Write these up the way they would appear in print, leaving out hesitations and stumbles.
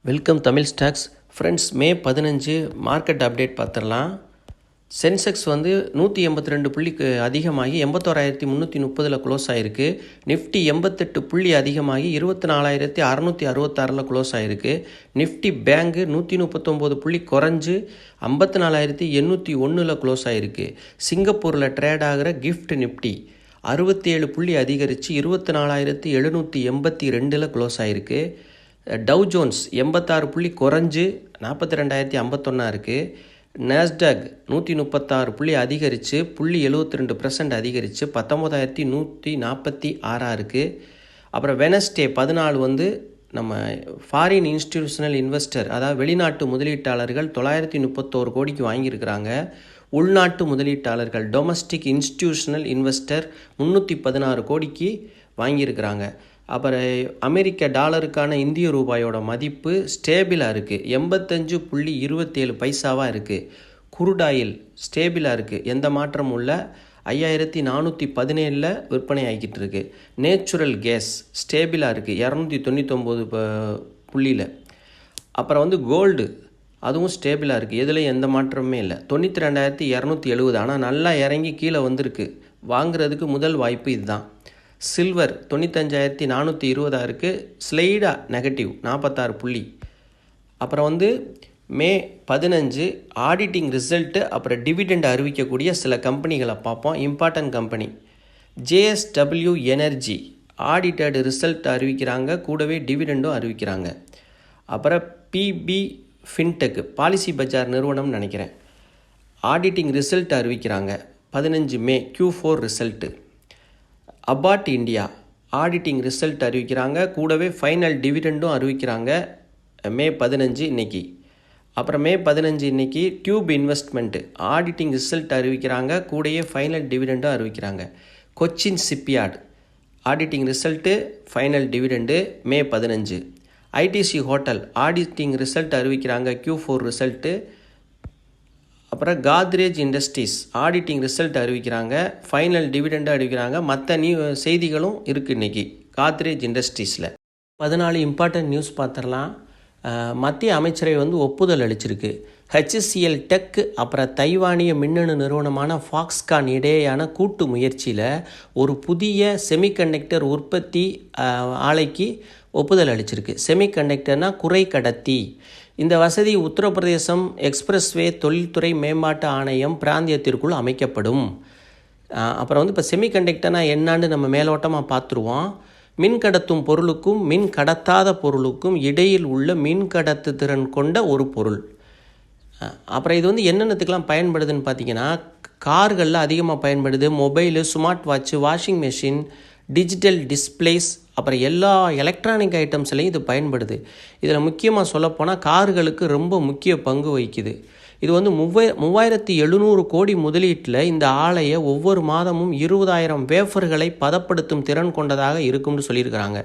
Welcome Tamil stocks friends. May 15 market update பார்த்துடலாம். Sensex 182 புள்ளிக்கு அதிகமாகி 81,330 க்ளோஸ் ஆகிருக்கு. நிஃப்டி 88 புள்ளி அதிகமாகி 24,666 க்ளோஸ் ஆகிருக்கு. நிஃப்டி பேங்கு 139 புள்ளி குறைஞ்சு 54,801 க்ளோஸ் ஆகிருக்கு. சிங்கப்பூரில் ட்ரேட் ஆகிற கிஃப்ட் நிஃப்டி 67 புள்ளி அதிகரித்து 24,782 க்ளோஸ் ஆகிருக்கு. டவ் ஜோன்ஸ் 86 புள்ளி குறைஞ்சு 42,051 இருக்குது. நாஸ்டாக் 136 புள்ளி அதிகரித்து 0.72% அதிகரித்து 19,146 இருக்குது. அப்புறம் வெனஸ்டே 14 நம்ம ஃபாரின் இன்ஸ்டிடியூஷனல் இன்வெஸ்டர், அதாவது வெளிநாட்டு முதலீட்டாளர்கள் 931 கோடிக்கு வாங்கியிருக்கிறாங்க. உள்நாட்டு முதலீட்டாளர்கள் டொமஸ்டிக் இன்ஸ்டிடியூஷனல் இன்வெஸ்டர் 316 கோடிக்கு வாங்கியிருக்கிறாங்க. அப்புறம் அமெரிக்க டாலருக்கான இந்திய ரூபாயோட மதிப்பு ஸ்டேபிளாக இருக்குது, 85.27 பைசாவாக இருக்குது. குருடாயில் ஸ்டேபிளாக இருக்குது, எந்த மாற்றமும் இல்லை, 5,417 விற்பனை ஆகிக்கிட்டு இருக்கு. நேச்சுரல் கேஸ் ஸ்டேபிளாக இருக்குது, 299 புள்ளியில். அப்புறம் கோல்டு அதுவும் ஸ்டேபிளாக இருக்குது, எதில் எந்த மாற்றமுமே இல்லை, 92,270. ஆனால் நல்லா இறங்கி கீழே வந்திருக்கு, வாங்குறதுக்கு முதல் வாய்ப்பு இதுதான். சில்வர் 95,420 இருக்குது, ஸ்லைடாக நெகட்டிவ் 46 புள்ளி. அப்புறம் மே 15 ஆடிட்டிங் ரிசல்ட்டு, அப்புறம் டிவிடெண்ட் அறிவிக்கக்கூடிய சில கம்பெனிகளை பார்ப்போம். Important company JSW energy audited result அறிவிக்கிறாங்க, கூடவே டிவிடெண்டும் அறிவிக்கிறாங்க. அப்புறம் PB ஃபின்டெக் பாலிசி பஜார் நிறுவனம் நினைக்கிறேன், ஆடிட்டிங் ரிசல்ட் அறிவிக்கிறாங்க 15 May Q4 result. Abbott India auditing result அறிவிக்கிறாங்க, கூடவே ஃபைனல் டிவிடெண்டும் அறிவிக்கிறாங்க மே 15 இன்னைக்கு. அப்புறம் மே 15 இன்னைக்கு டியூப் இன்வெஸ்ட்மெண்ட்டு ஆடிட்டிங் ரிசல்ட் அறிவிக்கிறாங்க, கூடவே ஃபைனல் டிவிடெண்டும் அறிவிக்கிறாங்க. Cochin shipyard auditing result, final dividend May 15. ITC hotel auditing result அறிவிக்கிறாங்க, Q4 ரிசல்ட்டு. அப்புறம் காத்ரேஜ் இண்டஸ்ட்ரீஸ் ஆடிட்டிங் ரிசல்ட் அறிவிக்கிறாங்க, ஃபைனல் டிவிடெண்ட் அறிவிக்கிறாங்க. மற்ற செய்திகளும் இருக்குது இன்றைக்கி காத்ரேஜ் இண்டஸ்ட்ரீஸில். 14 இம்பார்ட்டன்ட் நியூஸ் பார்த்துடலாம். மத்திய அமைச்சரை ஒப்புதல் அளிச்சிருக்கு. HCL டெக் அப்புறம் தைவானிய மின்னணு நிறுவனமான ஃபாக்ஸ்கான் இடையேயான கூட்டு முயற்சியில் ஒரு புதிய செமிகண்டக்டர் உற்பத்தி ஆலைக்கு ஒப்புதல் அளிச்சிருக்கு. செமிகண்டக்டர்னால் குறை கடத்தி. இந்த வசதி உத்தரப்பிரதேசம் எக்ஸ்பிரஸ்வே தொழில்துறை மேம்பாட்டு ஆணையம் பிராந்தியத்திற்குள் அமைக்கப்படும். அப்புறம் இப்போ செமிகண்டக்டர்னால் என்னான்னு நம்ம மேலோட்டமாக பார்த்துருவோம். மின் கடத்தும் பொருளுக்கும் மின் கடத்தாத பொருளுக்கும் இடையில் உள்ள மின் கடத்து திறன் கொண்ட ஒரு பொருள். அப்புறம் இது என்னென்னத்துக்கெலாம் பயன்படுதுன்னு பார்த்தீங்கன்னா, கார்களில் அதிகமாக பயன்படுது, mobile, smart watch, washing machine, digital displays, அப்புறம் எல்லா எலக்ட்ரானிக் ஐட்டம்ஸ்லையும் இது பயன்படுது. இதில் முக்கியமாக சொல்லப்போனால் கார்களுக்கு ரொம்ப முக்கிய பங்கு வகிக்குது. இது 3,700 கோடி முதலீட்டில் இந்த ஆலையை ஒவ்வொரு மாதமும் 20,000 வேஃபர்களை பதப்படுத்தும் திறன் கொண்டதாக இருக்கும்னு சொல்லியிருக்கிறாங்க.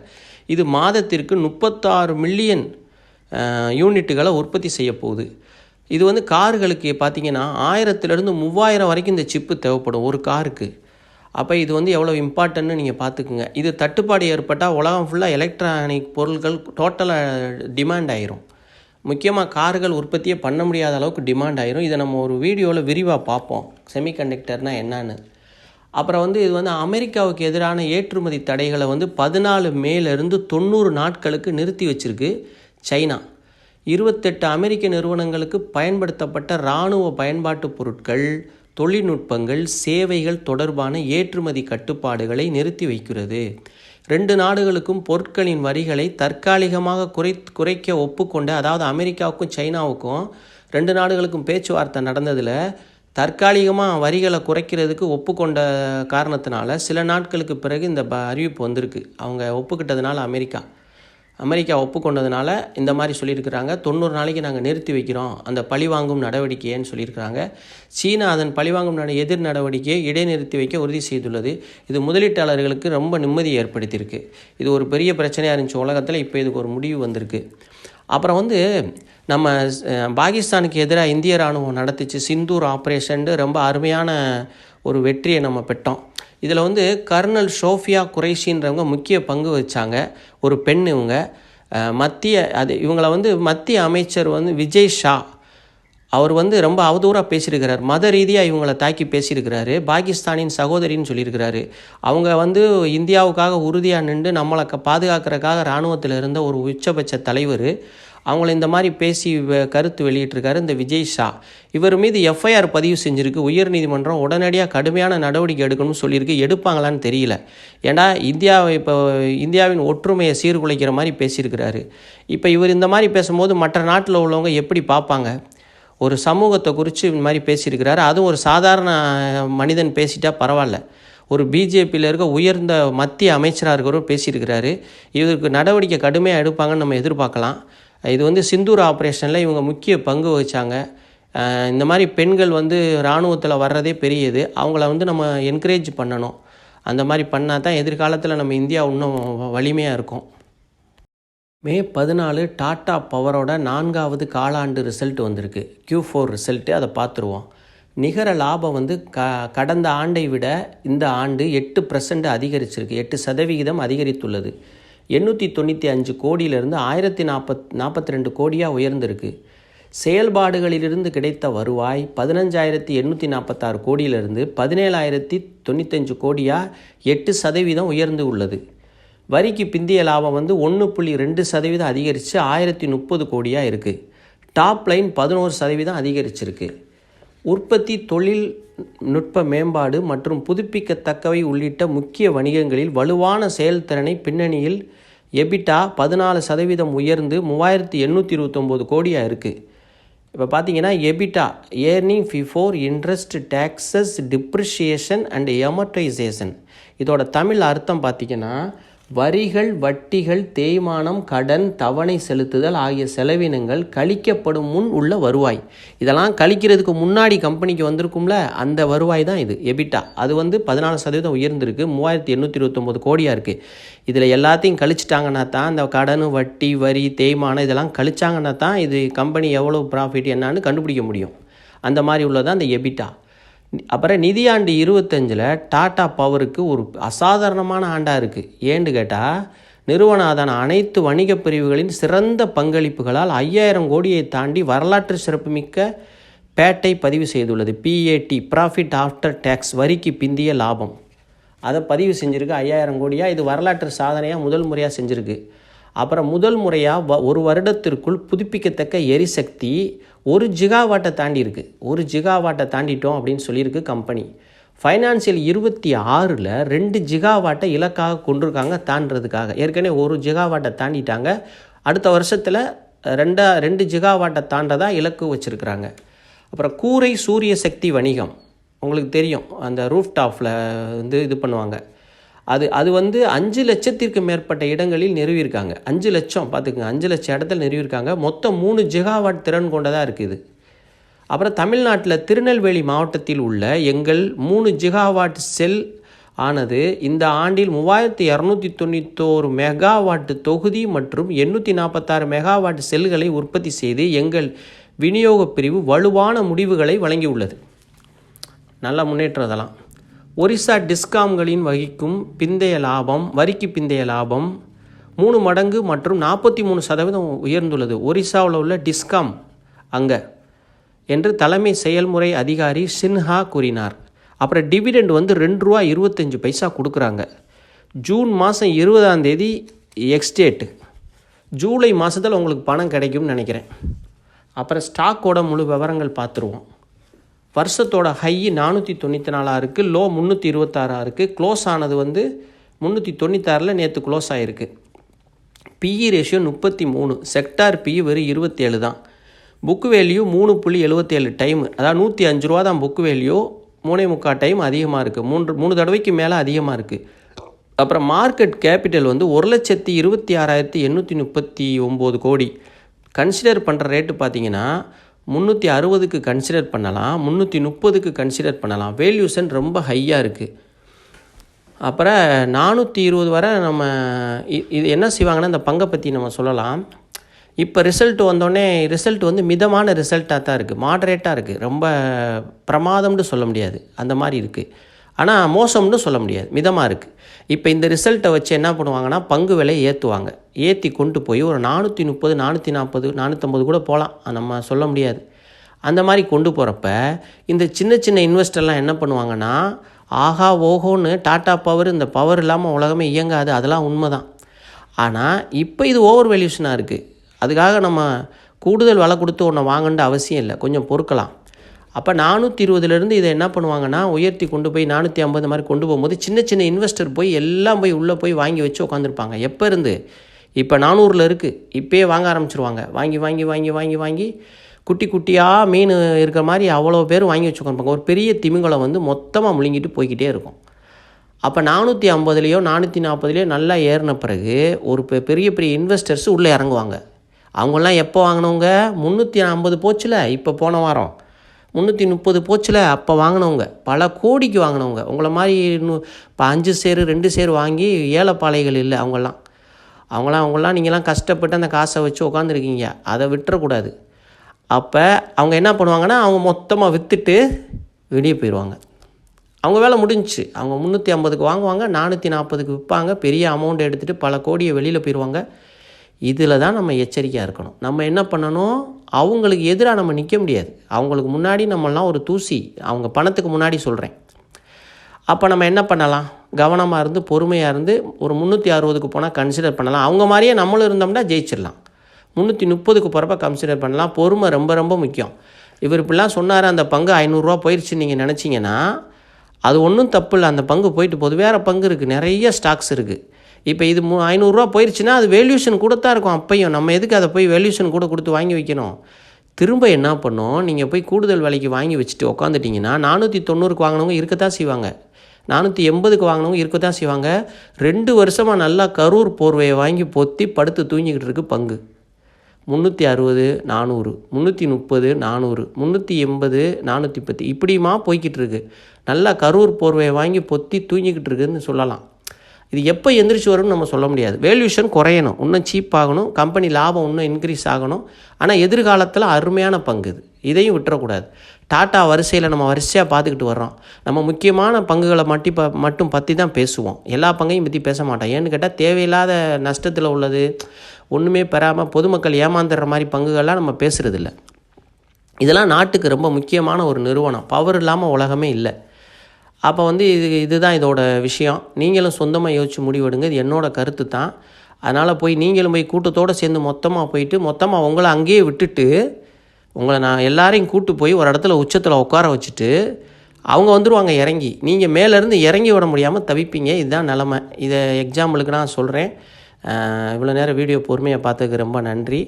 இது மாதத்திற்கு 36 மில்லியன் யூனிட்டுகளை உற்பத்தி செய்ய போகுது. இது கார்களுக்கு பார்த்திங்கன்னா 1000லேருந்து 3000 வரைக்கும் இந்த சிப்பு தேவைப்படும் ஒரு காருக்கு. அப்போ இது எவ்வளோ இம்பார்ட்டன்ட்னு நீங்கள் பார்த்துக்குங்க. இது தட்டுப்பாடு ஏற்பட்டால் உலகம் ஃபுல்லாக எலக்ட்ரானிக் பொருட்கள் டோட்டலாக டிமாண்ட் ஆயிரும். முக்கியமாக கார்கள் உற்பத்தியே பண்ண முடியாத அளவுக்கு டிமாண்ட் ஆயிரும். இதை நம்ம ஒரு வீடியோவில் விரிவாக பார்ப்போம், செமிகண்டக்டர்னால் என்னன்னு. அப்புறம் இது அமெரிக்காவுக்கு எதிரான ஏற்றுமதி தடைகளை 14 மேலேருந்து 90 நாட்களுக்கு நிறுத்தி வச்சிருக்கு சைனா. 28 அமெரிக்க நிறுவனங்களுக்கு பயன்படுத்தப்பட்ட இராணுவ பயன்பாட்டு பொருட்கள், தொழில்நுட்பங்கள், சேவைகள் தொடர்பான ஏற்றுமதி கட்டுப்பாடுகளை நிறுத்தி வைக்கிறது. 2 நாடுகளுக்கும் பொருட்களின் வரிகளை தற்காலிகமாக குறைக்க ஒப்புக்கொண்ட, அதாவது அமெரிக்காவுக்கும் சைனாவுக்கும் 2 நாடுகளுக்கும் பேச்சுவார்த்தை நடந்ததில் தற்காலிகமாக வரிகளை குறைக்கிறதுக்கு ஒப்புக்கொண்ட காரணத்தினால சில நாட்களுக்கு பிறகு இந்த அறிவிப்பு வந்திருக்கு. அவங்க ஒப்புக்கிட்டதுனால அமெரிக்கா ஒப்புக்கொண்டதுனால இந்த மாதிரி சொல்லியிருக்கிறாங்க. 90 நாளைக்கு நாங்கள் நிறுத்தி வைக்கிறோம் அந்த பழிவாங்கும் நடவடிக்கைன்னு சொல்லியிருக்கிறாங்க. சீனா அதன் பழிவாங்கும் எதிர் நடவடிக்கையை இடைநிறுத்தி வைக்க உறுதி செய்துள்ளது. இது முதலீட்டாளர்களுக்கு ரொம்ப நிம்மதி ஏற்படுத்தியிருக்கு. இது ஒரு பெரிய பிரச்சனையாக இருந்துச்சு உலகத்தில், இப்போ இதுக்கு ஒரு முடிவு வந்திருக்கு. அப்புறம் நம்ம பாகிஸ்தானுக்கு எதிராக இந்திய இராணுவம் நடத்திச்சு சிந்தூர் ஆப்ரேஷன், ரொம்ப அருமையான ஒரு வெற்றியை நம்ம பெற்றோம். இதில் கர்னல் ஷோஃபியா குரைஷின்றவங்க முக்கிய பங்கு வச்சாங்க. ஒரு பெண் இவங்க. மத்திய அமைச்சர் விஜய் ஷா அவர் ரொம்ப அவதூறாக பேசியிருக்கிறார். மத ரீதியாக இவங்களை தாக்கி பேசியிருக்கிறாரு. பாகிஸ்தானின் சகோதரின்னு சொல்லியிருக்கிறாரு. அவங்க இந்தியாவுக்காக உறுதியாக நின்று நம்மளை பாதுகாக்கிறதுக்காக இராணுவத்தில் இருந்த ஒரு உச்சபட்ச தலைவர். அவங்கள இந்த மாதிரி பேசி கருத்து வெளியிட்டிருக்காரு இந்த விஜய் ஷா. இவர் மீது எஃப்ஐஆர் பதிவு செஞ்சுருக்கு உயர்நீதிமன்றம். உடனடியாக கடுமையான நடவடிக்கை எடுக்கணும்னு சொல்லியிருக்கு. எடுப்பாங்களான்னு தெரியல. ஏன்னா இந்தியாவின் ஒற்றுமையை சீர்குலைக்கிற மாதிரி பேசியிருக்கிறாரு. இப்போ இவர் இந்த மாதிரி பேசும்போது மற்ற நாட்டில் உள்ளவங்க எப்படி பார்ப்பாங்க? ஒரு சமூகத்தை குறித்து இந்த மாதிரி பேசியிருக்கிறாரு. அதுவும் ஒரு சாதாரண மனிதன் பேசிட்டா பரவாயில்ல. ஒரு பிஜேபியில் இருக்க உயர்ந்த மத்திய அமைச்சராக இருக்கிறவர் பேசியிருக்கிறாரு. இதற்கு நடவடிக்கை கடுமையாக எடுப்பாங்கன்னு நம்ம எதிர்பார்க்கலாம். இது சிந்தூர் ஆப்ரேஷனில் இவங்க முக்கிய பங்கு வகித்தாங்க. இந்த மாதிரி பெண்கள் இராணுவத்தில் வர்றதே பெரியது. அவங்கள நம்ம என்கரேஜ் பண்ணணும். அந்த மாதிரி பண்ணால் தான் எதிர்காலத்தில் நம்ம இந்தியா இன்னும் வலிமையாக இருக்கும். மே 14 டாடா பவரோட 4வது காலாண்டு ரிசல்ட் வந்திருக்கு. Q4 result. அதை பார்த்துருவோம். நிகர லாபம் கடந்த ஆண்டை விட இந்த ஆண்டு 8% அதிகரிச்சிருக்கு. 8% அதிகரித்துள்ளது. 895 கோடியிலிருந்து 1042 கோடியாக உயர்ந்திருக்கு. செயல்பாடுகளிலிருந்து கிடைத்த வருவாய் 15,846 கோடியிலிருந்து 17,095 கோடியாக 8% உயர்ந்து உள்ளது. வரிக்கு பிந்திய லாபம் 1.2% அதிகரித்து 1030 கோடியாக இருக்குது. டாப் லைன் 11% அதிகரிச்சிருக்கு. உற்பத்தி, தொழில்நுட்ப மேம்பாடு மற்றும் புதுப்பிக்கத்தக்கவை உள்ளிட்ட முக்கிய வணிகங்களில் வலுவான செயல்திறனை பின்னணியில் எபிட்டா 14% உயர்ந்து 3,829 கோடியாக இருக்குது. இப்போ பார்த்தீங்கன்னா EBITDA earning before interest, taxes, depreciation and amortization. இதோட தமிழ் அர்த்தம் பார்த்திங்கன்னா வரிகள், வட்டிகள், தேய்மானம், கடன், தவணை செலுத்துதல் ஆகிய செலவினங்கள் கழிக்கப்படும் முன் உள்ள வருவாய். இதெல்லாம் கழிக்கிறதுக்கு முன்னாடி கம்பெனிக்கு வந்திருக்கும்ல, அந்த வருவாய் தான் இது எபிட்டா. அது 14% உயர்ந்திருக்கு. 3,829 கோடியாக இருக்குது. இதில் எல்லாத்தையும் கழிச்சிட்டாங்கன்னா தான் அந்த கடன், வட்டி, வரி, தேய்மானம் இதெல்லாம் கழிச்சாங்கன்னா தான் இது கம்பெனி எவ்வளோ ப்ராஃபிட் என்னான்னு கண்டுபிடிக்க முடியும். அந்த மாதிரி உள்ளதான் அந்த எபிட்டா. அப்புறம் நிதியாண்டு 25 டாடா பவருக்கு ஒரு அசாதாரணமான ஆண்டாக இருக்குது. ஏன்னு கேட்டால் நிறுவனாதான அனைத்து வணிக பிரிவுகளின் சிறந்த பங்களிப்புகளால் 5,000 கோடியை தாண்டி வரலாற்று சிறப்புமிக்க பேட்டை பதிவு செய்துள்ளது. PAT, ப்ராஃபிட் ஆஃப்டர் டேக்ஸ், வரிக்கு பிந்திய லாபம். அதை பதிவு செஞ்சுருக்கு 5,000 கோடியாக. இது வரலாற்று சாதனையாக முதல் முறையாக செஞ்சுருக்கு. அப்புறம் முதல் முறையாக ஒரு வருடத்திற்குள் புதுப்பிக்கத்தக்க எரிசக்தி 1 ஜிகாவாட்டை தாண்டி இருக்குது. 1 ஜிகாவாட்டை தாண்டிட்டோம் அப்படின்னு சொல்லியிருக்கு கம்பெனி. ஃபைனான்சியல் 26 2 ஜிகாவாட்டை இலக்காக கொண்டிருக்காங்க தாண்டதுக்காக. ஏற்கனவே 1 ஜிகாவாட்டை தாண்டிட்டாங்க. அடுத்த வருஷத்தில் 2 ஜிகாவாட்டை தாண்டதாக இலக்கு வச்சுருக்கிறாங்க. அப்புறம் கூரை சூரிய சக்தி வணிகம் உங்களுக்கு தெரியும். அந்த ரூஃப் டாப்பில் இது பண்ணுவாங்க. அது 5 லட்சத்திற்கு மேற்பட்ட இடங்களில் நிறுவியிருக்காங்க. 5 லட்சம் பார்த்துக்குங்க, 5 லட்சம் இடத்துல நிறுவியிருக்காங்க. மொத்தம் 3 ஜிகாவாட் திறன் கொண்டதாக இருக்குது. அப்புறம் தமிழ்நாட்டில் திருநெல்வேலி மாவட்டத்தில் உள்ள எங்கள் 3 ஜிகாவாட் செல் ஆனது இந்த ஆண்டில் 3,291 மெகாவாட் தொகுதி மற்றும் 846 மெகாவாட் செல்களை உற்பத்தி செய்து எங்கள் விநியோக பிரிவு வலுவான முடிவுகளை வழங்கியுள்ளது. நல்ல முன்னேற்றம். அதெல்லாம் ஒரிசா டிஸ்காம்களின் வரிக்கு பிந்தைய லாபம் 3 மடங்கு மற்றும் 43% உயர்ந்துள்ளது. ஒரிசாவில் உள்ள டிஸ்காம் அங்கே என்று தலைமை செயல்முறை அதிகாரி சின்ஹா கூறினார். அப்புறம் டிவிடெண்ட் ₹2.25 கொடுக்குறாங்க. ஜூன் மாதம் 20 எக்ஸ்டேட்டு. ஜூலை மாதத்தில் உங்களுக்கு பணம் கிடைக்கும்னு நினைக்கிறேன். அப்புறம் ஸ்டாக்கோட முழு விவரங்கள் பார்த்துருவோம். வருஷத்தோட ஹை 494 இருக்குது. லோ 326 இருக்குது. க்ளோஸ் ஆனது 396 நேற்று க்ளோஸ் ஆகிருக்கு. PE ratio 33. செக்டார் PE வெறும் 27 தான். Book value 3.77 time. அதாவது ₹105 தான் புக் வேல்யூ. 3.25 டைம் அதிகமாக இருக்குது. 3 தடவைக்கு மேலே அதிகமாக இருக்குது. அப்புறம் மார்க்கெட் கேபிட்டல் 1,26,839 கோடி. கன்சிடர் பண்ணுற ரேட்டு பார்த்திங்கன்னா 360க்கு கன்சிடர் பண்ணலாம், 330க்கு கன்சிடர் பண்ணலாம். வேல்யூஷன் ரொம்ப ஹையாக இருக்குது. அப்புறம் 420 வரை நம்ம இது என்ன செய்வாங்கன்னா இந்த பங்கை பற்றி நம்ம சொல்லலாம். இப்போ ரிசல்ட் வந்தோடனே ரிசல்ட் மிதமான ரிசல்ட்டாக தான் இருக்குது, மாடரேட்டாக இருக்குது. ரொம்ப பிரமாதம்னு சொல்ல முடியாது, அந்த மாதிரி இருக்குது. ஆனால் மோசம்னு சொல்ல முடியாது, மிதமாக இருக்குது. இப்போ இந்த ரிசல்ட்டை வச்சு என்ன பண்ணுவாங்கன்னா பங்கு விலையை ஏற்றுவாங்க. ஏற்றி கொண்டு போய் ஒரு 430, 440, 450 கூட போகலாம், நம்ம சொல்ல முடியாது. அந்த மாதிரி கொண்டு போகிறப்ப இந்த சின்ன சின்ன இன்வெஸ்டர்லாம் என்ன பண்ணுவாங்கன்னா ஆஹா ஓஹோன்னு டாட்டா பவர், இந்த பவர் இல்லாமல் உலகமே இயங்காது, அதெல்லாம் உண்மை தான். ஆனால் இப்போ இது ஓவர் வேல்யூஷனாக இருக்குது. அதுக்காக நம்ம கூடுதல் விலை கொடுத்து ஒன்று வாங்கணுன்ற அவசியம் இல்லை, கொஞ்சம் பொறுக்கலாம். அப்போ 420 இதை என்ன பண்ணுவாங்கன்னா உயர்த்தி கொண்டு போய் 450 மாதிரி கொண்டு போகும்போது சின்ன சின்ன இன்வெஸ்டர் போய் எல்லாம் போய் உள்ளே போய் வாங்கி வச்சு உட்காந்துருப்பாங்க. எப்போ இருந்து? இப்போ 400 இருக்குது, இப்போயே வாங்க ஆரம்பிச்சிருவாங்க. வாங்கி வாங்கி வாங்கி வாங்கி வாங்கி குட்டி குட்டியாக மீன் இருக்கிற மாதிரி அவ்வளோ பேர் வாங்கி வச்சு உட்காந்துருப்பாங்க. ஒரு பெரிய திமிங்கலம் வந்து மொத்தமாக முழுங்கிட்டு போய்கிட்டே இருக்கும். அப்போ 450லையோ 440லையோ நல்லா ஏறின பிறகு ஒரு பெரிய பெரிய இன்வெஸ்டர்ஸ் உள்ளே இறங்குவாங்க. அவங்களாம் எப்போ வாங்கினவங்க? 350 போச்சுல, இப்போ போன வாரம் 330 போச்சுல, அப்போ வாங்கினவங்க, பல கோடிக்கு வாங்கினவங்க. உங்களை மாதிரி இப்போ 5 ஷேரு 2 ஷேர் வாங்கி ஏழைப்பாளைகள் இல்லை. அவங்களாம் நீங்களாம் கஷ்டப்பட்டு அந்த காசை வச்சு உட்காந்துருக்கீங்க, அதை விட்டுறக்கூடாது. அப்போ அவங்க என்ன பண்ணுவாங்கன்னா அவங்க மொத்தமாக விற்றுட்டு வெளியே போயிடுவாங்க. அவங்க வேலை முடிஞ்சிச்சு. அவங்க 350க்கு வாங்குவாங்க, 440க்கு விற்பாங்க, பெரிய அமௌண்ட் எடுத்துகிட்டு பல கோடியை வெளியில் போயிடுவாங்க. இதில் தான் நம்ம எச்சரிக்கையாக இருக்கணும். நம்ம என்ன பண்ணணும்? அவங்களுக்கு எதிராக நம்ம நிற்க முடியாது. அவங்களுக்கு முன்னாடி நம்மளாம் ஒரு தூசி, அவங்க பணத்துக்கு முன்னாடி சொல்கிறேன். அப்போ நம்ம என்ன பண்ணலாம்? கவனமாக இருந்து பொறுமையாக இருந்து ஒரு 360க்கு போனால் கன்சிடர் பண்ணலாம். அவங்க மாதிரியே நம்மளும் இருந்தோம்னா ஜெயிச்சிடலாம். 330க்கு போகிறப்ப கன்சிடர் பண்ணலாம். பொறுமை ரொம்ப ரொம்ப முக்கியம். இவர் இப்படிலாம் சொன்னார், அந்த பங்கு 500 போயிடுச்சுன்னு நீங்கள் நினச்சிங்கன்னா அது ஒன்றும் தப்பு இல்லை. அந்த பங்கு போயிட்டு போகுது, வேறு பங்கு இருக்குது, நிறைய ஸ்டாக்ஸ் இருக்குது. இப்போ இது 500 போயிடுச்சுன்னா அது வேல்யூஷன் கூட தான் இருக்கும். அப்பையும் நம்ம எதுக்கு அதை போய் வேல்யூஷன் கூட கொடுத்து வாங்கி வைக்கணும்? திரும்ப என்ன பண்ணோம், நீங்கள் போய் கூடுதல் விலைக்கு வாங்கி வச்சுட்டு உட்காந்துட்டிங்கன்னா 490க்கு வாங்கினவங்க இருக்கத்தான் செய்வாங்க, 480க்கு வாங்கினவங்க இருக்கத்தான் செய்வாங்க. 2 வருஷமாக நல்லா கரூர் போர்வையை வாங்கி பொத்தி படுத்து தூங்கிக்கிட்டு இருக்கு பங்கு. 360, 400, 330, 400, 380, 410 இப்படியுமா போய்கிட்டு இருக்கு. நல்லா கரூர் போர்வையை வாங்கி பொத்தி தூங்கிக்கிட்டு இருக்குதுன்னு சொல்லலாம். இது எப்போ எந்திரிச்சு வரும்னு நம்ம சொல்ல முடியாது. வேல்யூஷன் குறையணும், இன்னும் சீப் ஆகணும், கம்பெனி லாபம் இன்னும் இன்க்ரீஸ் ஆகணும். ஆனால் எதிர்காலத்தில் அருமையான பங்கு இது, இதையும் விட்டுறக்கூடாது. டாட்டா வரிசையில் நம்ம வரிசையாக பார்த்துக்கிட்டு வர்றோம். நம்ம முக்கியமான பங்குகளை மட்டும் பற்றி தான் பேசுவோம், எல்லா பங்கையும் பற்றி பேச மாட்டோம். ஏன்னு கேட்டால் தேவையில்லாத நஷ்டத்தில் உள்ளது, ஒன்றுமே பெறாமல் பொதுமக்கள் ஏமாந்துடுற மாதிரி பங்குகள்லாம் நம்ம பேசுகிறதில்ல. இதெல்லாம் நாட்டுக்கு ரொம்ப முக்கியமான ஒரு நிறுவனம். பவர் இல்லாமல் உலகமே இல்லை. அப்போ இதுதான் இதோட விஷயம். நீங்களும் சொந்தமாக யோசித்து முடிவெடுங்க. இது என்னோடய கருத்து தான். அதனால் நீங்களும் போய் கூட்டத்தோடு சேர்ந்து மொத்தமாக உங்களை அங்கேயே விட்டுட்டு உங்களை நான் எல்லாரையும் கூட்டு போய் ஒரு இடத்துல உச்சத்தில் உட்கார வச்சுட்டு அவங்க வந்துடுவாங்க இறங்கி. நீங்கள் மேலேருந்து இறங்கி விட முடியாமல் தவிப்பீங்க. இதுதான் நிலமை. இதை எக்ஸாம்பிளுக்கு நான் சொல்கிறேன். இவ்வளோ நேரம் வீடியோ பொறுமையாக பார்த்ததுக்கு ரொம்ப நன்றி.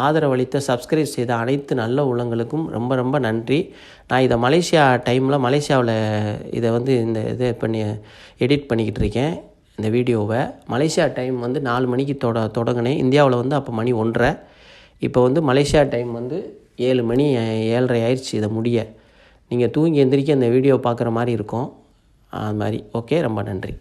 ஆதரவளித்த சப்ஸ்கிரைப் செய்த அனைத்து நல்ல உள்ளங்களுக்கும் ரொம்ப ரொம்ப நன்றி. நான் இதை மலேசியாவில் இதை இந்த இதை எடிட் பண்ணிக்கிட்டு இருக்கேன். இந்த வீடியோவை மலேசியா டைம் 4 மணிக்கு தொடங்கினேன். இந்தியாவில் அப்போ மணி 1:30. இப்போ மலேசியா டைம் 7 மணி 7:30 ஆயிடுச்சு இதை முடிய. நீங்கள் தூங்கி எந்திரிக்க இந்த வீடியோ பார்க்குற மாதிரி இருக்கும். அது மாதிரி. ஓகே, ரொம்ப நன்றி.